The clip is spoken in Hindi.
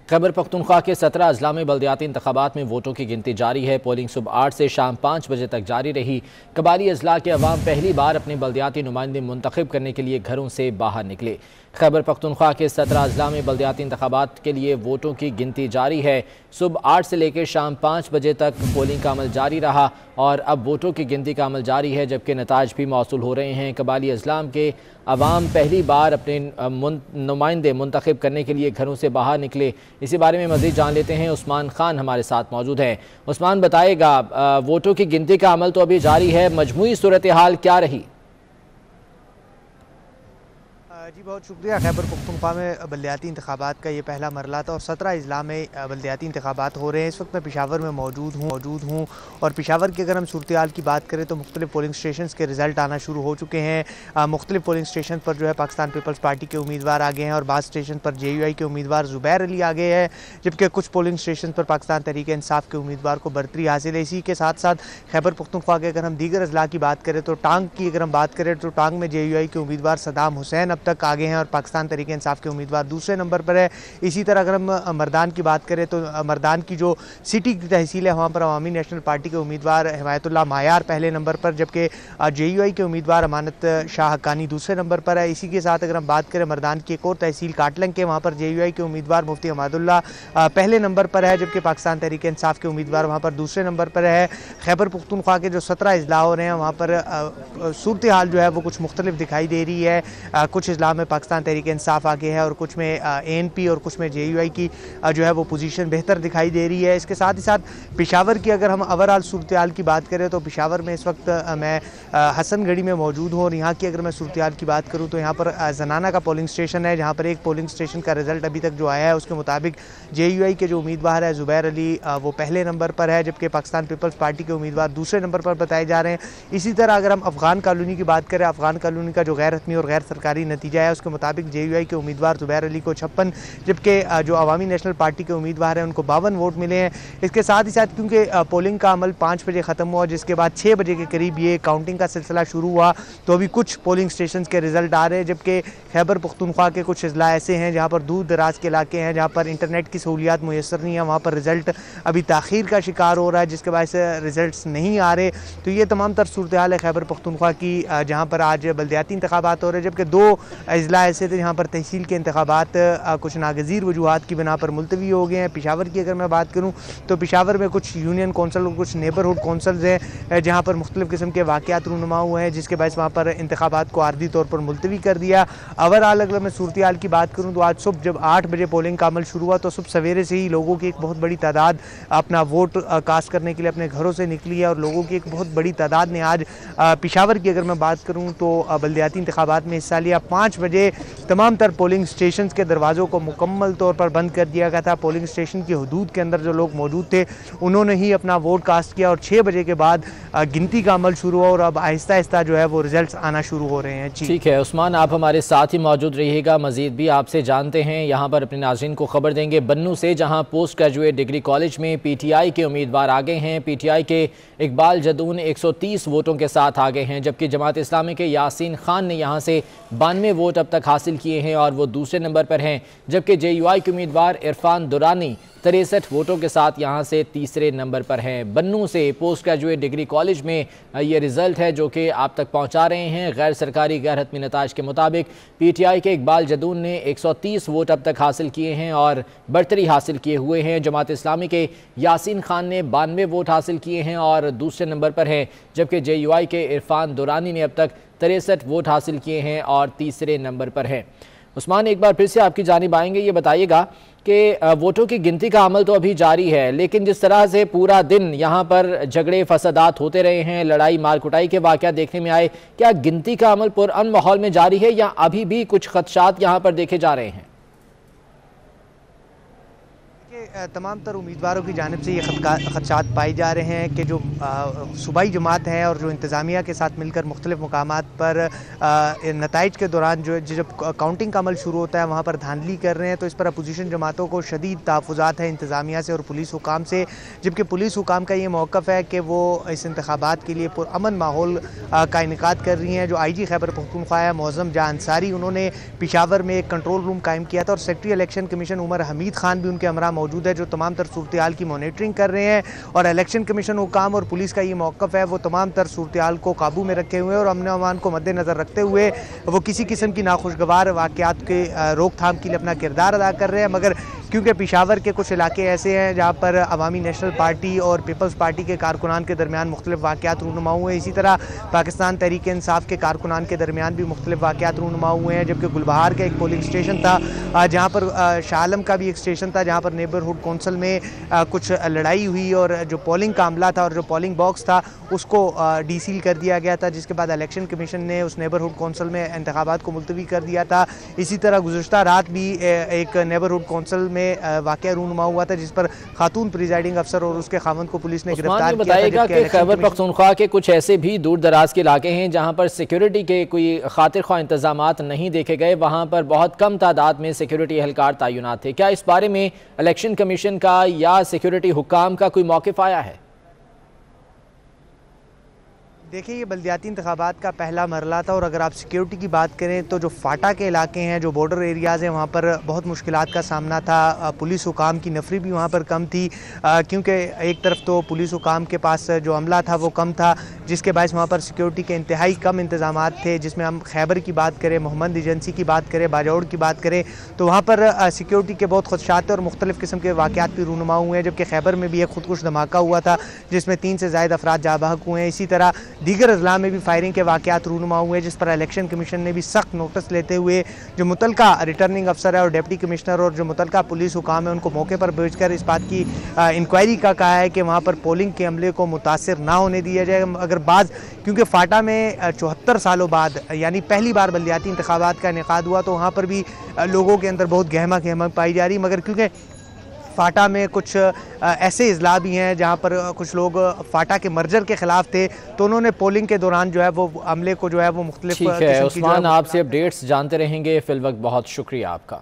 खैबर पख्तूनख्वा के 17 अजला में बल्दियाती इंतखाबात में वोटों की गिनती जारी है। पोलिंग सुबह 8 से शाम 5 बजे तक जारी रही। कबाली अजला के अवाम पहली बार अपने बल्दियाती नुमाइंदे मुंतखब करने के लिए घरों से बाहर निकले। खैबर पख्तूनख्वा के 17 अजला में बल्दियाती इंतखाबात के लिए वोटों की गिनती जारी है। सुबह 8 से लेकर शाम 5 बजे तक पोलिंग का अमल जारी रहा और अब वोटों की गिनती का अमल जारी है, जबकि नताज भी मौसूल हो रहे हैं। कबाली अजलाम के अवाम पहली बार अपने नुमाइंदे मुंतखब करने के लिए घरों से बाहर निकले। इसी बारे में मज़ीद जान लेते हैं। उस्मान खान हमारे साथ मौजूद हैं। उस्मान, बताएगा, वोटों की गिनती का अमल तो अभी जारी है, मजमूई सूरत हाल क्या रही? जी बहुत शुक्रिया। खैबर पख्तूनख्वा में बल्दियाती इंतखाबात का ये पहला मरला था और 17 अजला में बल्दियाती इंतखाबात हो रहे हैं। इस वक्त मैं पेशावर में मौजूद हूँ और पेशावर की अगर हम सूरत हाल की बात करें तो मुख्तलिफ पोलिंग स्टेशन के रिज़ल्ट आना शुरू हो चुके हैं। मुख्तलिफ पोलिंग स्टेशन पर जो है पाकिस्तान पीपल्स पार्टी के उम्मीदवार आ गए हैं और बाज़ स्टेशन पर JUI के उम्मीदवार ज़ुबैर अली आ गए हैं, जबकि कुछ पोलिंग स्टेशन पर पाकिस्तान तहरीक इंसाफ के उम्मीदवार को बरतरी हासिल है। इसी के साथ साथ खैबर पख्तूनख्वा के अगर हम दीगर अजला की बात करें तो टांग की अगर हम बात करें तो टांग में JUI के उम्मीदवार सदाम हुसैन अब तक आगे हैं और पाकिस्तान तहरीक इंसाफ के उम्मीदवार दूसरे नंबर पर है। इसी तरह अगर हम मर्दान की बात करें तो मर्दान की जो सिटी की तहसील है वहाँ पर अवामी नेशनल पार्टी के उम्मीदवार हिमायतुल्लाह मायार पहले नंबर पर, जबकि JUI के उम्मीदवार अमानत शाह हक्कानी दूसरे नंबर पर है। इसी के साथ अगर हम बात करें मर्दान की एक और तहसील काटलंग के, वहाँ पर JUI के उम्मीदवार मुफ्ती हमादुल्लाह पहले नंबर पर है, जबकि पाकिस्तान तहरीक इंसाफ के उम्मीदवार वहाँ पर दूसरे नंबर पर है। खैबर पख्तूनख्वा के जो 17 अजला हो रहे हैं वहाँ पर सूरत हाल जो है वो कुछ मुख्तलिफ दिखाई दे रही है। कुछ अजला में पाकिस्तान तहरीक इंसाफ आगे है और कुछ में ANP और कुछ में JUI की जो है वो पोजीशन बेहतर दिखाई दे रही है। इसके साथ ही साथ पेशावर की अगर हम ओवरऑल सूरत हाल की बात करें तो पेशावर में इस वक्त मैं हसनगढ़ी में मौजूद हूँ और यहाँ की अगर मैं सूरत हाल की बात करूँ तो यहाँ पर जनाना का पोलिंग स्टेशन है, जहाँ पर एक पोलिंग स्टेशन का रिजल्ट अभी तक जो आया है उसके मुताबिक JUI के जो उम्मीदवार है ज़ुबैर अली वो पहले नंबर पर है, जबकि पाकिस्तान पीपल्स पार्टी के उम्मीदवार दूसरे नंबर पर बताए जा रहे हैं। इसी तरह अगर हम अफ़गान कॉलोनी की बात करें, अफ़गान कॉलोनी का जो गैर हतमी और गैर सरकारी नतीजा है उसके मुताबिक JUI के उम्मीदवार ज़ुबैर अली को 56, जबकि जो अवामी नेशनल पार्टी के उम्मीदवार हैं उनको 52 वोट मिले हैं। इसके साथ ही साथ क्योंकि पोलिंग का अमल 5 बजे ख़त्म हुआ, जिसके बाद 6 बजे के करीब ये काउंटिंग का सिलसिला शुरू हुआ, तो अभी कुछ पोलिंग स्टेशन के रिज़ल्ट आ रहे हैं, जबकि खैबर पख्तूनख्वा के कुछ अजला ऐसे हैं जहाँ पर दूर दराज के इलाके हैं जहाँ पर इंटरनेट की सहूलियात मुयसर नहीं है, वहाँ पर रिज़ल्ट अभी ताख़ीर का शिकार हो रहा है, जिसके वजह से रिज़ल्ट नहीं आ रहे। तो ये तमाम तर सूरत हाल है खैबर पख्तूनख्वा की, जहाँ पर आज बल्दियाती इंतखाबात हो रहे हैं, जबकि 2 अजला ऐसे थे जहाँ पर तहसील के इंतखाबात कुछ नागज़ीर वजूहात की बिना पर मुलतवी हो गए हैं। पेशावर की अगर मैं बात करूँ तो पेशावर में कुछ यूनियन कौंसल और कुछ नेबरहुड कौंसल्स हैं जहाँ पर मुख्तलिफ़ किस्म के वाक़यात रूनुमा हुए हैं, जिसके बायस वहाँ पर इंतखाबात को आर्दी तौर पर मुलतवी कर दिया। ओवरऑल अगर मैं सूरत हाल की बात करूँ तो आज सुबह जब 8 बजे पोलिंग का अमल शुरू हुआ तो सुबह सवेरे से ही लोगों की एक बहुत बड़ी तादाद अपना वोट कास्ट करने के लिए अपने घरों से निकली है और लोगों की एक बहुत बड़ी तादाद ने आज पेशावर की अगर मैं बात करूँ तो बल्दियाती इंतखाबात में हिस्सा लिया। 5 बजे तमाम तर पोलिंग स्टेशन के दरवाज़ों को मुकम्मल तौर पर बंद कर दिया गया था। पोलिंग स्टेशन की हदूद के अंदर जो लोग मौजूद थे उन्होंने ही अपना वोट कास्ट किया और 6 बजे के बाद गिनती का अमल शुरू हुआ और अब आहिस्ता आहिस्ता जो है वो रिजल्ट्स आना शुरू हो रहे हैं। ठीक है उस्मान, आप हमारे साथ ही मौजूद रहिएगा, मजीद भी आपसे जानते हैं। यहाँ पर अपने नाज़रीन को खबर देंगे बन्नू से, जहाँ पोस्ट ग्रेजुएट डिग्री कॉलेज में PTI के उम्मीदवार आ गए हैं। PTI के इकबाल जदून 130 वोटों के साथ आ गए हैं, जबकि जमात इस्लामी के यासीन खान ने यहाँ से 92 वोट अब तक हासिल किए हैं और वो दूसरे नंबर पर हैं, जबकि JUI के उम्मीदवार इरफान दुरानी 63 वोटों के साथ यहाँ से तीसरे नंबर पर हैं। बन्नू से पोस्ट ग्रेजुएट डिग्री कॉलेज में ये रिज़ल्ट है जो कि आप तक पहुँचा रहे हैं। गैर सरकारी गैर हतमी नताज के मुताबिक PTI के इकबाल जदून ने 130 वोट अब तक हासिल किए हैं और बरतरी हासिल किए हुए हैं। जमात इस्लामी के यासीन खान ने 92 वोट हासिल किए हैं और दूसरे नंबर पर हैं, जबकि JUI के इरफान दुरानी ने अब तक 63 वोट हासिल किए हैं और तीसरे नंबर पर हैं। उस्मान, एक बार फिर से आपकी जानिब आएंगे, ये बताइएगा कि वोटों की गिनती का अमल तो अभी जारी है, लेकिन जिस तरह से पूरा दिन यहाँ पर झगड़े फसादात होते रहे हैं, लड़ाई मार कुटाई के वाक़यात देखने में आए, क्या गिनती का अमल पुरअमन माहौल में जारी है या अभी भी कुछ खदशात यहाँ पर देखे जा रहे हैं? तमाम तर उम्मीदवारों की जानिब से ये खदशात पाए जा रहे हैं कि जो सूबाई जमात है और जो इंतज़ामिया के साथ मिलकर मुख्तलिफ मकामात पर नताइज के दौरान जो जब काउंटिंग का अमल शुरू होता है वहाँ पर धांधली कर रहे हैं, तो इस पर अपोजिशन जमातों को शदीद तहफ़्फ़ुज़ात है इंतज़ामिया से और पुलिस हुकाम से। जबकि पुलिस हुकाम का ये मौक़िफ़ है कि वो इस इंतखाबात के लिए पुरअमन माहौल का इनेकाद कर रही हैं। जो IG खैबर पख्तूनख्वा है मौज़म जहां अंसारी, उन्होंने पेशावर में एक कंट्रोल रूम कायम किया था और secretary election commission Umar Hamid Khan भी उनके हमरा मौजूद है, जो तमाम तर सूरत हाल की मॉनिटरिंग कर रहे हैं। और इलेक्शन कमीशन हुकाम और पुलिस का ये मौक़िफ़ है, वो तमाम तर सूरत हाल को काबू में रखे हुए हैं और अमन अमान को मद्देनज़र रखते हुए वो किसी किस्म की नाखुशगवार वाक़यात के रोकथाम के लिए अपना किरदार अदा कर रहे हैं। मगर क्योंकि पेशावर के कुछ इलाके ऐसे हैं जहाँ पर अवामी नेशनल पार्टी और पीपल्स पार्टी के कारकुनान के दरमियान मुख्तलिफ वाक़यात रूनुमा हुए हैं, इसी तरह पाकिस्तान तहरीक इंसाफ के कारकुनान के दरमियान भी मुख्तलिफ वाक़यात रूनुमा हुए हैं। जबकि गुलबहार का एक पोलिंग स्टेशन था जहाँ पर शाह आलम का भी एक स्टेशन था जहाँ पर नेबरहुड कौंसल में कुछ लड़ाई हुई और जो पोलिंग का अमला था और जो पोलिंग बॉक्स था उसको डीसील कर दिया गया था, जिसके बाद इलेक्शन कमीशन ने उस नेबरहुड कौंसल में इंतखाबात को मुलतवी कर दिया था। इसी तरह गुज़श्ता रात भी एक नेबरहुड कौंसल में वाक़या रूनुमा हुआ था जिस पर खातून प्रिजाइडिंग अफसर और उसके खामन को पुलिस ने गिरफ्तार किया था। कि खैबर पख्तूनख्वा के कुछ ऐसे भी दूर दराज के इलाके हैं जहाँ पर सिक्योरिटी के कोई खातिर ख्वाह इंतजामात नहीं देखे गए, वहाँ पर बहुत कम तादाद में सिक्योरिटी एहलकार तैनात थे। क्या इस बारे में इलेक्शन कमीशन का या सिक्योरिटी हुक्काम का कोई मौक़िफ़ आया है? देखिए, ये बल्दियाती इंतखाबात का पहला मरला था और अगर आप सिक्योरिटी की बात करें तो जो फाटा के इलाके हैं, जो बॉर्डर एरियाज़ हैं, वहाँ पर बहुत मुश्किलात का सामना था। पुलिस हुकाम की नफरी भी वहाँ पर कम थी क्योंकि एक तरफ तो पुलिस हुकाम के पास जो अमला था वो कम था, जिसके बायस वहाँ पर सिक्योरिटी के इंतहाई कम इंतजामात थे। जिसमें हम खैबर की बात करें, मोहम्मद एजेंसी की बात करें, बाजौड़ की बात करें, तो वहाँ पर सिक्योरिटी के बहुत खदशात और मुख्तलिफ़ किस्म के वाक़यात भी रूनुमा हुए हैं। जबकि खैबर में भी एक खुदकुश धमाका हुआ था जिसमें 3 से ज़ायद अफराद जाँ बहक हुए हैं। इसी तरह दीगर अजला में भी फायरिंग के वाक़यात रूनुमा हुए, जिस पर इलेक्शन कमीशन ने भी सख्त नोटिस लेते हुए जो मुतलका रिटर्निंग अफसर है और डिप्टी कमिश्नर और जो मुतलका पुलिस हुकाम है उनको मौके पर भेजकर इस बात की इंक्वायरी का कहा है कि वहाँ पर पोलिंग के अमले को मुतासिर ना होने दिया जाए। अगर क्योंकि फाटा में 74 सालों बाद यानी पहली बार बल्दियाती इंतखाबात का इनेकाद हुआ तो वहाँ पर भी लोगों के अंदर बहुत गहमा पाई जा रही, मगर क्योंकि फाटा में कुछ ऐसे इजला भी हैं जहाँ पर कुछ लोग फाटा के मर्जर के ख़िलाफ़ थे, तो उन्होंने पोलिंग के दौरान जो है वो अमले को जो है वो मुख्तलिफ। ठीक है उस्मान, आपसे अपडेट्स जानते रहेंगे। फिल वक्त बहुत शुक्रिया आपका।